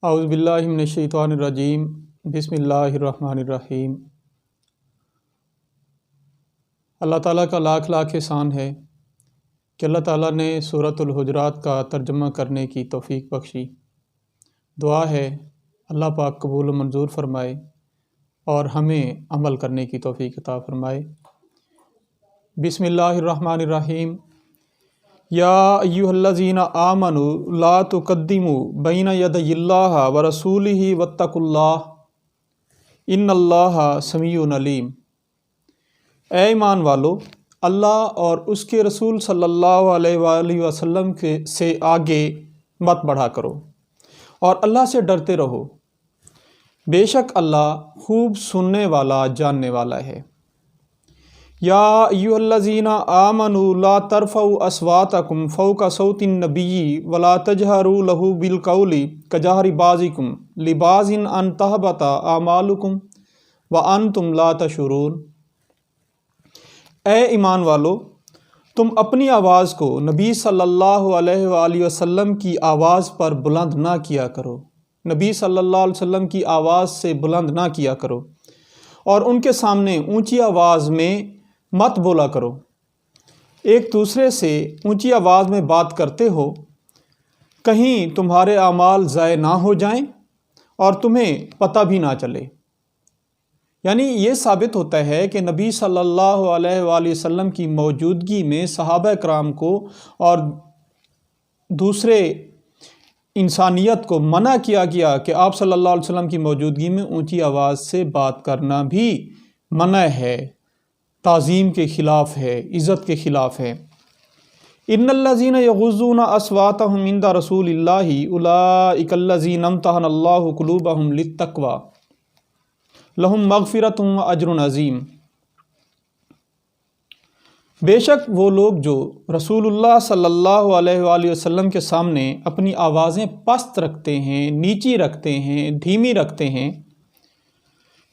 اعوذ باللہ من الشیطان الرجیم بسم اللہ الرحمن الرحیم۔ اللہ تعالیٰ کا لاکھ لاکھ احسان ہے کہ اللہ تعالیٰ نے سورۃ الحجرات کا ترجمہ کرنے کی توفیق بخشی۔ دعا ہے اللہ پاک قبول و منظور فرمائے اور ہمیں عمل کرنے کی توفیق عطا فرمائے۔ بسم اللہ الرحمن الرحیم۔ یا ایھا الذین آمنوا لا تقدموا بین یدی اللہ ورسولہ واتقوا اللہ ان اللہ سمیع علیم۔ اے ایمان والو، اللہ اور اس کے رسول صلی اللہ علیہ وآلہ وسلم سے آگے مت بڑھا کرو اور اللہ سے ڈرتے رہو، بے شک اللہ خوب سننے والا جاننے والا ہے۔ یا ایھا الذین آمنوا لا ترفعوا اصواتکم فوق صوت النبی ولا تجہروا لہ بالقول کجہر بعضکم لبعض ان تحبط اعمالکم وانتم لا تشعرون۔ اے ایمان والو، تم اپنی آواز کو نبی صلی اللہ علیہ وآلہ وسلم کی آواز پر بلند نہ کیا کرو، نبی صلی اللہ علیہ وسلم کی آواز سے بلند نہ کیا کرو اور ان کے سامنے اونچی آواز میں مت بولا کرو۔ ایک دوسرے سے اونچی آواز میں بات کرتے ہو، کہیں تمہارے اعمال ضائع نہ ہو جائیں اور تمہیں پتہ بھی نہ چلے۔ یعنی یہ ثابت ہوتا ہے کہ نبی صلی اللہ علیہ وآلہ وسلم کی موجودگی میں صحابہ کرام کو اور دوسرے انسانیت کو منع کیا گیا کہ آپ صلی اللہ علیہ وسلم کی موجودگی میں اونچی آواز سے بات کرنا بھی منع ہے، تعظیم کے خلاف ہے، عزت کے خلاف ہے۔ ان الذین یغضون اصواتهم عند رسول اللہ اولئک الذین امتحن اللہ قلوبهم للتقوی لہم مغفرۃ واجر عظیم۔ بے شک وہ لوگ جو رسول اللہ صلی اللہ علیہ وآلہ وسلم کے سامنے اپنی آوازیں پست رکھتے ہیں، نیچی رکھتے ہیں، دھیمی رکھتے ہیں،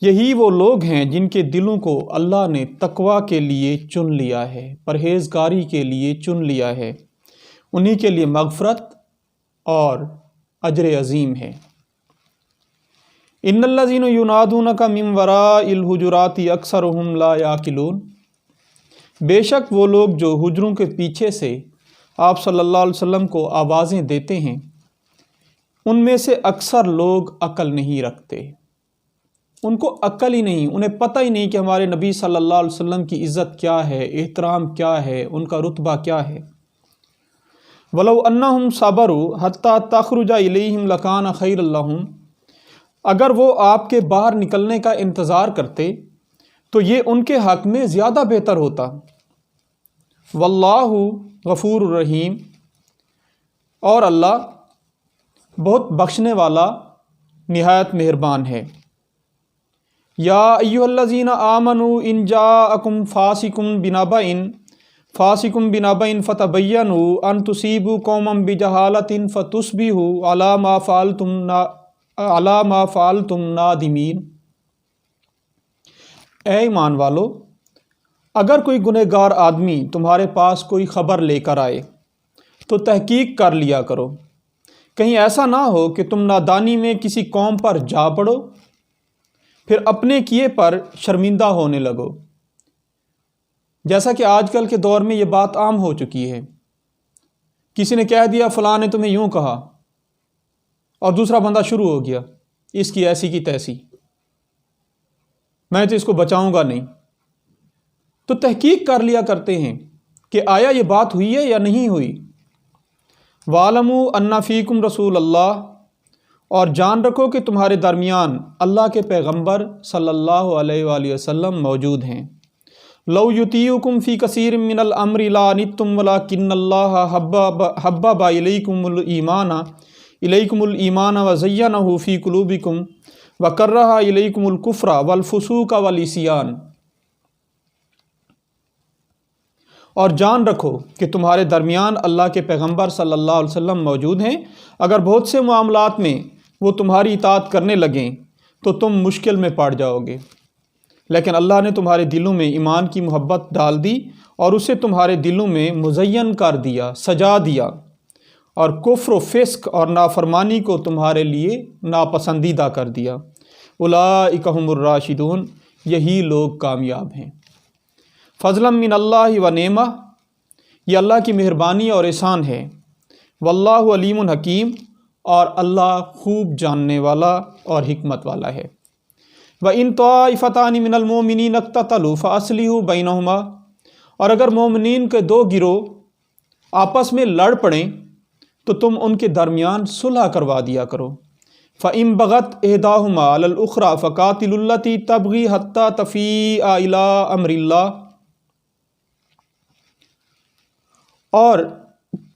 یہی وہ لوگ ہیں جن کے دلوں کو اللہ نے تقوی کے لیے چن لیا ہے، پرہیزگاری کے لیے چن لیا ہے، انہی کے لیے مغفرت اور اجر عظیم ہے۔ ان الذین ینادونک من وراء الحجرات اکثرهم لا یعقلون۔ بے شک وہ لوگ جو حجروں کے پیچھے سے آپ صلی اللہ علیہ وسلم کو آوازیں دیتے ہیں، ان میں سے اکثر لوگ عقل نہیں رکھتے، ان کو عقل ہی نہیں، انہیں پتہ ہی نہیں کہ ہمارے نبی صلی اللہ علیہ وسلم کی عزت کیا ہے، احترام کیا ہے، ان کا رتبہ کیا ہے۔ وَلَوْ أَنَّهُمْ صَبَرُوا حَتَّى تَخْرُجَ إِلَيْهِمْ لَكَانَ خَيْرًا لَهُمْ۔ اگر وہ آپ کے باہر نکلنے کا انتظار کرتے تو یہ ان کے حق میں زیادہ بہتر ہوتا۔ وَاللَّهُ غَفُورٌ رَحِيمٌ۔ اور اللہ بہت بخشنے والا، نہایت مہربان ہے۔ یا ایھا الذین آمنوا ان جاءکم فاسق بنبأ فتبینوا ان تصیبوا قوما بجہالۃ فتصبحوا علی ما فعلتم نادمین۔ اے ایمان والو، اگر کوئی گنہگار آدمی تمہارے پاس کوئی خبر لے کر آئے تو تحقیق کر لیا کرو، کہیں ایسا نہ ہو کہ تم نادانی میں کسی قوم پر جا پڑو، پھر اپنے کیے پر شرمندہ ہونے لگو۔ جیسا کہ آج کل کے دور میں یہ بات عام ہو چکی ہے، کسی نے کہہ دیا فلاں نے تمہیں یوں کہا، اور دوسرا بندہ شروع ہو گیا اس کی ایسی کی تیسی، میں تو اس کو بچاؤں گا نہیں۔ تو تحقیق کر لیا کرتے ہیں کہ آیا یہ بات ہوئی ہے یا نہیں ہوئی۔ وَاعْلَمُوا أَنَّ فِيكُمْ رَسُولَ اللَّهِ۔ اور جان رکھو کہ تمہارے درمیان اللہ کے پیغمبر صلی اللہ علیہ وآلہ وسلم موجود ہیں۔ لَوْ يُطِيعُكُمْ فِي كَثِيرٍ مِّنَ الْأَمْرِ لَعَنِتُّمْ وَلَٰكِنَّ اللَّهَ حَبَّبَ إِلَيْكُمُ الْإِيمَانَ وَزَيَّنَهُ فِي قُلُوبِكُمْ وَكَرَّهَ إِلَيْكُمُ الْكُفْرَ وَالْفُسُوقَ وَالْعِصْيَانَ۔ اور جان رکھو کہ تمہارے درمیان اللہ کے پیغمبر صلی اللہ علیہ وسلم موجود ہیں، اگر بہت سے معاملات میں وہ تمہاری اطاعت کرنے لگیں تو تم مشکل میں پڑ جاؤ گے، لیکن اللہ نے تمہارے دلوں میں ایمان کی محبت ڈال دی اور اسے تمہارے دلوں میں مزین کر دیا، سجا دیا، اور کفر و فسق اور نافرمانی کو تمہارے لیے ناپسندیدہ کر دیا۔ اولئک ھم الراشدون، یہی لوگ کامیاب ہیں۔ فضلا من اللہ و نعمہ، یہ اللہ کی مہربانی اور احسان ہے۔ واللہ علیم حکیم، اور اللہ خوب جاننے والا اور حکمت والا ہے۔ وَإِن طَائِفَتَانِ مِنَ الْمُؤْمِنِينَ اقْتَتَلُوا فَأَصْلِحُوا بَيْنَهُمَا، اور اگر مومنین کے دو گروہ آپس میں لڑ پڑیں تو تم ان کے درمیان صلح کروا دیا کرو۔ فَإِن بَغَتْ إِحْدَاهُمَا عَلَى الْأُخْرَى فَقَاتِلُوا الَّتِي تَبْغِي حَتَّى تَفِيءَ إِلَىٰ أَمْرِ اللَّهِ، اور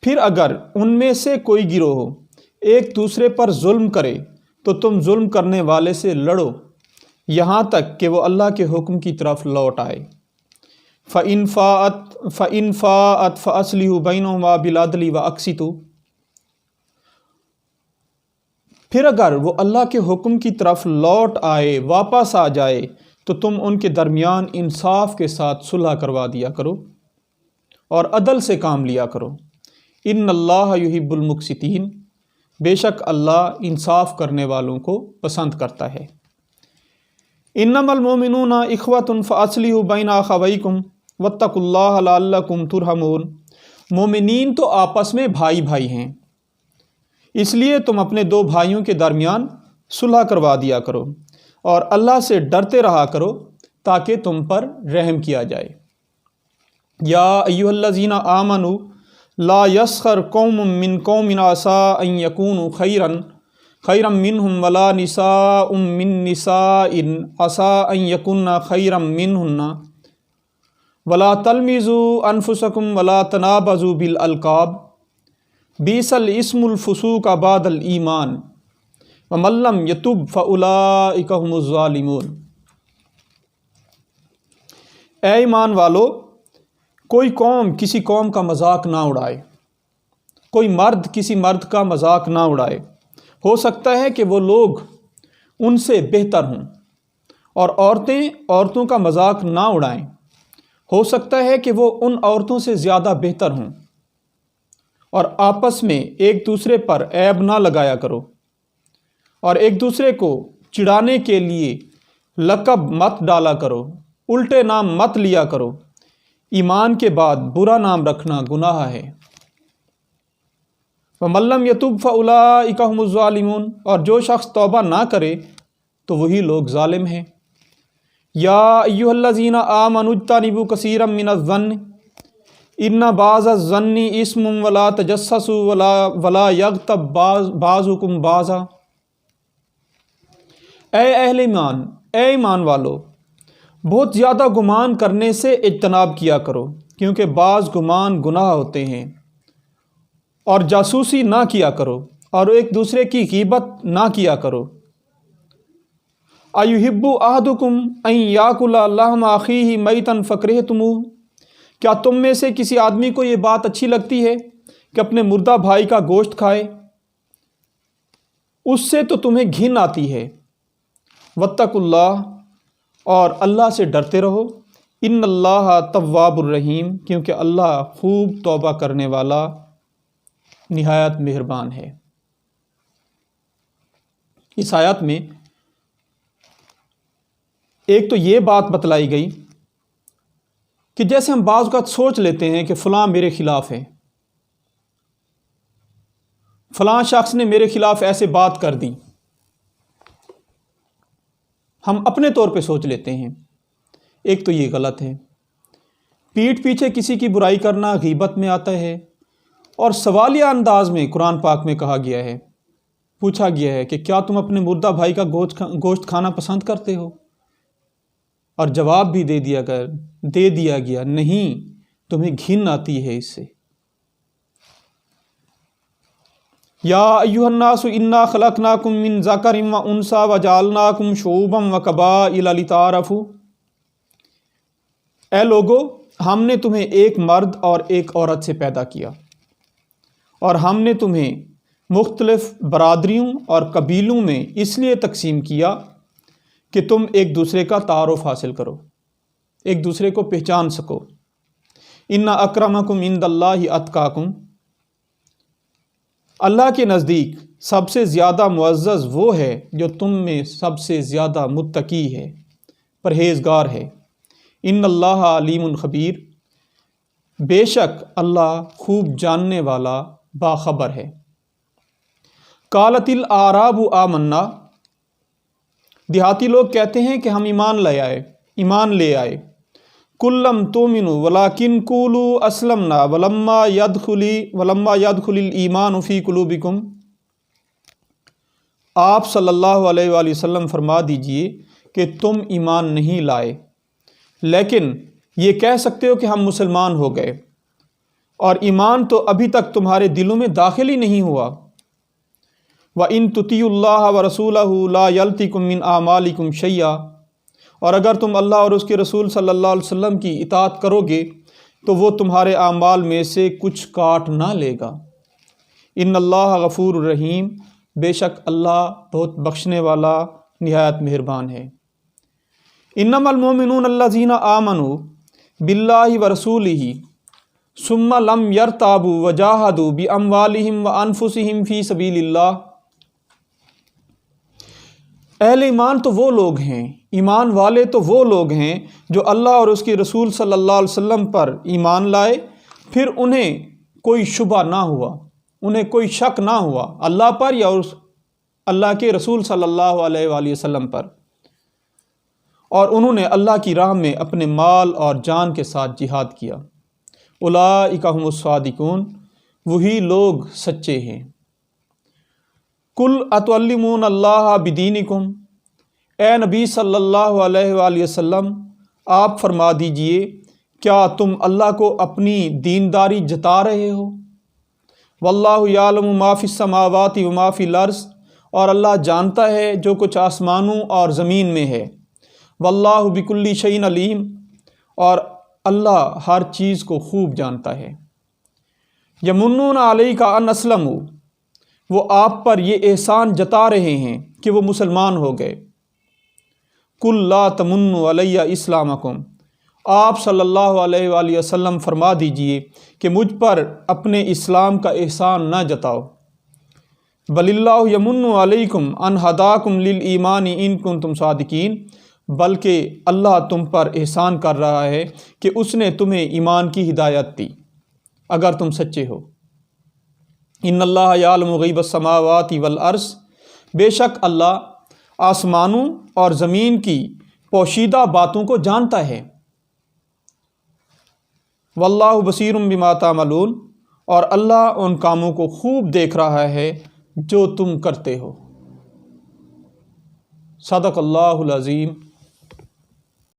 پھر اگر ان میں سے کوئی گروہ ایک دوسرے پر ظلم کرے تو تم ظلم کرنے والے سے لڑو یہاں تک کہ وہ اللہ کے حکم کی طرف لوٹ آئے۔ فَإِن فَاءَتْ فَأَصْلِحُوا بَيْنَهُمَا بِالْعَدْلِ وَأَقْسِطُوا، پھر اگر وہ اللہ کے حکم کی طرف لوٹ آئے، واپس آ جائے، تو تم ان کے درمیان انصاف کے ساتھ صلح کروا دیا کرو اور عدل سے کام لیا کرو۔ ان اللہ یحب المقسطین، بے شک اللہ انصاف کرنے والوں کو پسند کرتا ہے۔ انما المؤمنون اخوة فاصلحوا بین اخویکم واتقوا اللہ لعلکم ترحمون، مومنین تو آپس میں بھائی بھائی ہیں، اس لیے تم اپنے دو بھائیوں کے درمیان صلح کروا دیا کرو اور اللہ سے ڈرتے رہا کرو تاکہ تم پر رحم کیا جائے۔ یا ایھا الذین آمنوا لا یسخر قوم من قوم عسیٰ ان یکونوا خیرا منہم ولا نساء من نساء عسیٰ ان یکن خیرا منہن ولا تلمزوا انفسکم ولا تنابزوا بالالقاب بئس الاسم الفسوق بعد الایمان ومن لم یتب فاولئک ھم الظالمون۔ اے ایمان والو، کوئی قوم کسی قوم کا مذاق نہ اڑائے، کوئی مرد کسی مرد کا مذاق نہ اڑائے۔ ہو سکتا ہے کہ وہ لوگ ان سے بہتر ہوں، اور عورتیں عورتوں کا مذاق نہ اڑائیں، ہو سکتا ہے کہ وہ ان عورتوں سے زیادہ بہتر ہوں۔ اور آپس میں ایک دوسرے پر عیب نہ لگایا کرو، اور ایک دوسرے کو چڑھانے کے لیے لقب مت ڈالا کرو، الٹے نام مت لیا کرو، ایمان کے بعد برا نام رکھنا گناہ ہے۔ وَمَن لَّمْ يَتُبْ فَأُولَٰئِکَ هُمُ الظَّالِمُونَ، اور جو شخص توبہ نہ کرے تو وہی لوگ ظالم ہیں۔ یا ایھا الذین آمنوا اجتنبوا کثیرا من الظن ان بعض الظن اسم ولا تجسسوا ولا یغتب بعضکم بعضا۔ اے اہل ایمان، اے ایمان والو، بہت زیادہ گمان کرنے سے اجتناب کیا کرو، کیونکہ بعض گمان گناہ ہوتے ہیں۔ اور جاسوسی نہ کیا کرو، اور ایک دوسرے کی غیبت نہ کیا کرو۔ ایحب احدکم ان یاکل لحم اخیہ میتا فکرہتموہ، کیا تم میں سے کسی آدمی کو یہ بات اچھی لگتی ہے کہ اپنے مردہ بھائی کا گوشت کھائے؟ اس سے تو تمہیں گھن آتی ہے۔ واتقوا اللہ، اور اللہ سے ڈرتے رہو۔ ان اللہ تواب الرحیم، کیونکہ اللہ خوب توبہ کرنے والا نہایت مہربان ہے۔ اس آیت میں ایک تو یہ بات بتلائی گئی کہ جیسے ہم بعض اوقات سوچ لیتے ہیں کہ فلاں میرے خلاف ہے، فلاں شخص نے میرے خلاف ایسے بات کر دی، ہم اپنے طور پہ سوچ لیتے ہیں۔ ایک تو یہ غلط ہے، پیٹھ پیچھے کسی کی برائی کرنا غیبت میں آتا ہے، اور سوالیہ انداز میں قرآن پاک میں کہا گیا ہے، پوچھا گیا ہے کہ کیا تم اپنے مردہ بھائی کا گوشت کھانا پسند کرتے ہو؟ اور جواب بھی دے دیا گیا نہیں، تمہیں گھن آتی ہے اس سے۔ یا ایھا الناس انا خلقناکم من ذکر و انثی وجعلناکم شعوبا وقبائل لتعارفوا، اے لوگو، ہم نے تمہیں ایک مرد اور ایک عورت سے پیدا کیا، اور ہم نے تمہیں مختلف برادریوں اور قبیلوں میں اس لیے تقسیم کیا کہ تم ایک دوسرے کا تعارف حاصل کرو، ایک دوسرے کو پہچان سکو۔ ان اکرمکم عند اللہ اتقاکم، اللہ کے نزدیک سب سے زیادہ معزز وہ ہے جو تم میں سب سے زیادہ متقی ہے، پرہیزگار ہے۔ ان اللہ علیم خبیر، بے شک اللہ خوب جاننے والا باخبر ہے۔ قالت الاعراب آمنا، دیہاتی لوگ کہتے ہیں کہ ہم ایمان لے آئے۔ قل لم تؤمنوا ولکن قولوا اسلمنا ولما يدخل الایمان فی قلوبکم۔ آپ صلی اللہ علیہ وآلہ وسلم فرما دیجئے کہ تم ایمان نہیں لائے، لیکن یہ کہہ سکتے ہو کہ ہم مسلمان ہو گئے، اور ایمان تو ابھی تک تمہارے دلوں میں داخل ہی نہیں ہوا۔ وَإِن تُطِيعُوا اللَّهَ وَرَسُولَهُ لَا يَلْتِكُم مِّنْ أَعْمَالِكُمْ شَيْئًا، اور اگر تم اللہ اور اس کے رسول صلی اللہ علیہ وسلم کی اطاعت کرو گے تو وہ تمہارے اعمال میں سے کچھ کاٹ نہ لے گا۔ ان اللہ غفور الرحیم، بے شک اللہ بہت بخشنے والا نہایت مہربان ہے۔ انما المؤمنون الذین آمنوا باللہ ورسولہ ثم لم یرتابوا وجاہدوا باموالہم وانفسہم فی سبیل اللہ۔ اہل ایمان تو وہ لوگ ہیں، ایمان والے تو وہ لوگ ہیں جو اللہ اور اس کے رسول صلی اللہ علیہ وسلم پر ایمان لائے، پھر انہیں کوئی شبہ نہ ہوا، انہیں کوئی شک نہ ہوا اللہ پر یا اس اللہ کے رسول صلی اللہ علیہ وآلہ وسلم پر، اور انہوں نے اللہ کی راہ میں اپنے مال اور جان کے ساتھ جہاد کیا۔ اولئک ھم الصادقون، وہی لوگ سچے ہیں۔ قل اتعلمون اللہ بدینکم، اے نبی صلی اللہ علیہ وآلہ وسلم آپ فرما دیجئے کیا تم اللہ کو اپنی دینداری جتا رہے ہو؟ واللہ یعلم ما فی السماوات وما فی الارض، اور اللہ جانتا ہے جو کچھ آسمانوں اور زمین میں ہے۔ واللہ بکل شیء علیم، اور اللہ ہر چیز کو خوب جانتا ہے۔ یمنون علیک ان اسلموا، وہ آپ پر یہ احسان جتا رہے ہیں کہ وہ مسلمان ہو گئے۔ قل لا تمنوا علی اسلامکم، آپ صلی اللہ علیہ وآلہ وسلم فرما دیجئے کہ مجھ پر اپنے اسلام کا احسان نہ جتاؤ۔ بل اللہ یمن علیکم ان ہداکم للایمان ان کنتم صادقین، بلکہ اللہ تم پر احسان کر رہا ہے کہ اس نے تمہیں ایمان کی ہدایت دی اگر تم سچے ہو۔ ان اللہ یعلم غیب السماوات والارض، بے شک اللہ آسمانوں اور زمین کی پوشیدہ باتوں کو جانتا ہے۔ واللہ بصیر بما تعملون، اور اللہ ان کاموں کو خوب دیکھ رہا ہے جو تم کرتے ہو۔ صدق اللہ العظیم۔